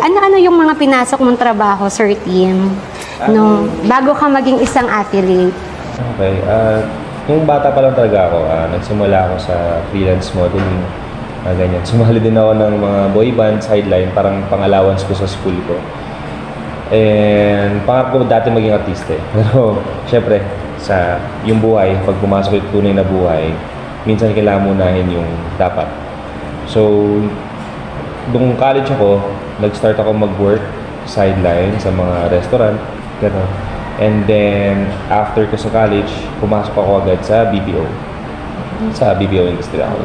Ano-ano yung mga pinasok mong trabaho, Sir Tim, bago ka maging isang athlete? Okay. Nung bata pa lang talaga ako, nagsimula ako sa freelance modeling, ganyan. Sumali din ako ng mga boy band, sideline, parang pang-allowance ko sa school ko. And pangarap ko dati maging artista. Pero syempre, sa yung buhay, pag pumasok yung tunay na buhay, minsan kailangan munahin yung dapat. So, nung college ako, nag-start ako mag-work sideline sa mga restaurant, gano'n. And then, after ko sa college, pumasok ako agad sa BPO. Sa BPO industry ako.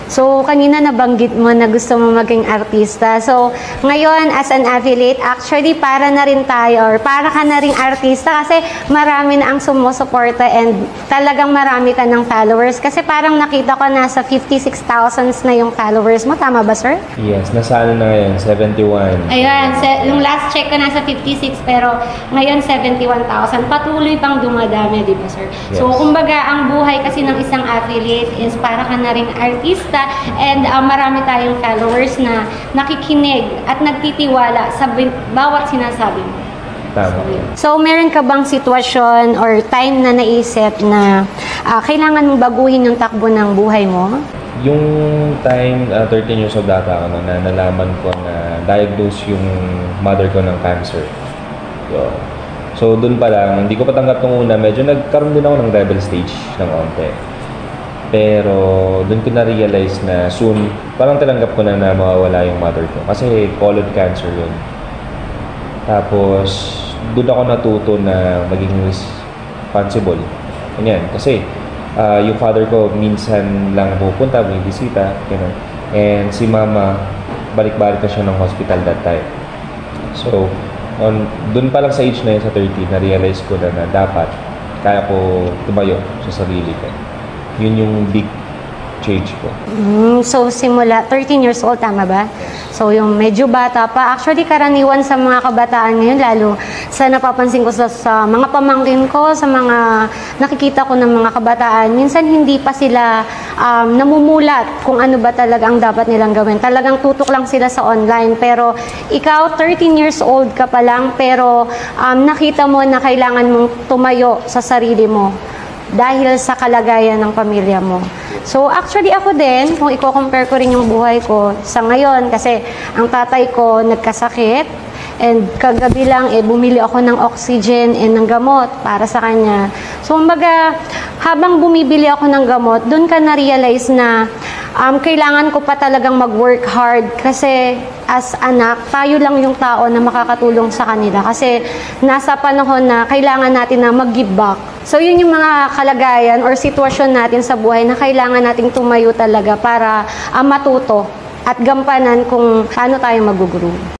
So, kanina nabanggit mo na gusto mo maging artista. So, ngayon, as an affiliate, actually, para na rin tayo, or para ka na rin artista kasi marami na ang sumusuporta and talagang marami ka ng followers. Kasi parang nakita ko nasa 56,000 na yung followers mo. Tama ba, sir? Yes, nasa ano na ngayon, 71. Ayun, yung last check ko nasa 56, pero ngayon 71,000. Patuloy pang dumadami, di ba, sir? Yes. So, kumbaga, ang buhay kasi ng isang affiliate is para ka na rin artista. And marami tayong followers na nakikinig at nagtitiwala sa bawat sinasabi mo. Tama. So, meron ka bang sitwasyon or time na naisip na kailangan mong baguhin yung takbo ng buhay mo? Yung time, 13 years old data ako na nalaman ko na diagnose yung mother ko ng cancer. So, dun pa lang, hindi ko patanggap nung una, medyo nagkaroon din ako ng rebel stage ng onte. Pero doon ko na-realize na soon, parang tinanggap ko na mawawala yung mother ko. Kasi colon cancer yun. Tapos, doon ako natuto na maging responsible. Ganyan. Kasi, yung father ko minsan lang pupunta, may bisita. Ganun. And si mama, balik-balik na siya ng hospital that time. So, doon pa lang sa age na yun, sa 30, na-realize ko na dapat kaya ko tumayo sa sarili ko. Yun yung big change ko. So, simula 13 years old, tama ba? So, yung medyo bata pa. Actually, karaniwan sa mga kabataan ngayon, lalo sa napapansin ko sa mga pamangkin ko, sa mga nakikita ko ng mga kabataan, minsan hindi pa sila namumulat kung ano ba talaga ang dapat nilang gawin. Talagang tutok lang sila sa online. Pero, ikaw, 13 years old ka pa lang, pero nakita mo na kailangan mong tumayo sa sarili mo dahil sa kalagayan ng pamilya mo. So, actually ako din, kung i-compare ko rin yung buhay ko sa ngayon, kasi ang tatay ko nagkasakit, and kagabi lang, bumili ako ng oxygen and ng gamot para sa kanya. So, kumbaga, habang bumibili ako ng gamot, doon ka na-realize na kailangan ko pa talagang mag-work hard kasi as anak, tayo lang yung tao na makakatulong sa kanila kasi nasa panahon na kailangan natin na mag-give back. So, yun yung mga kalagayan or sitwasyon natin sa buhay na kailangan nating tumayo talaga para matuto at gampanan kung paano tayo mag-grow.